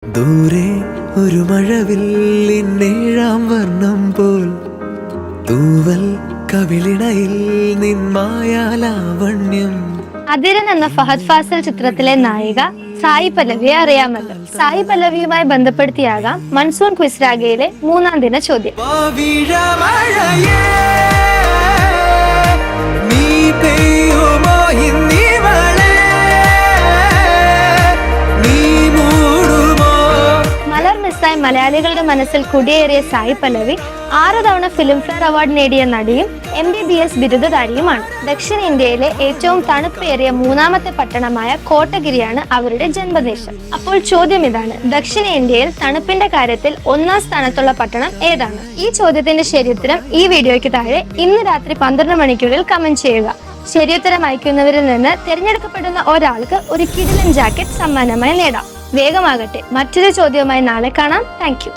ദൂരെ ഒരു മഴവില്ലിന്നേഴാം വർണ്ണം പോൽ തൂവൽ കവിളിണയിൽ നിന്മായാലാവണ്യം. അതിരൻ എന്ന ഫഹദ് ഫാസിൽ ചിത്രത്തിലെ നായിക സായി പല്ലവിയെ അറിയാമല്ലോ. സായി പല്ലവിയുമായി ബന്ധപ്പെടുത്തിയാകാം മൺസൂൺ ക്വിസ് രാഗയിലെ 3-ാം ദിന ചോദ്യം. മലർ മിസ്സായി മലയാളികളുടെ മനസ്സിൽ കുടിയേറിയ സായി പല്ലവി 6 തവണ ഫിലിംഫെയർ അവാർഡ് നേടിയ നടിയും MBBS ബിരുദധാരിയുമാണ്. ദക്ഷിണേന്ത്യയിലെ ഏറ്റവും തണുപ്പേറിയ 3-ാമത്തെ പട്ടണമായ കോട്ടഗിരിയാണ് അവരുടെ ജന്മദേശം. അപ്പോൾ ചോദ്യം ഇതാണ്: ദക്ഷിണേന്ത്യയിൽ തണുപ്പിന്റെ കാര്യത്തിൽ 1-ാം സ്ഥാനത്തുള്ള പട്ടണം ഏതാണ്? ഈ ചോദ്യത്തിന്റെ ശരിയുത്തരം ഈ വീഡിയോയ്ക്ക് താഴെ ഇന്ന് രാത്രി 12 മണിക്കുള്ളിൽ കമന്റ് ചെയ്യുക. ശരിയുത്തരം അയക്കുന്നവരിൽ നിന്ന് തിരഞ്ഞെടുക്കപ്പെടുന്ന ഒരാൾക്ക് ഒരു കിടിലൻ ജാക്കറ്റ് സമ്മാനമായി നേടാം. വേഗമാകട്ടെ, മറ്റൊരു ചോദ്യവുമായി നാളെ കാണാം. Thank you.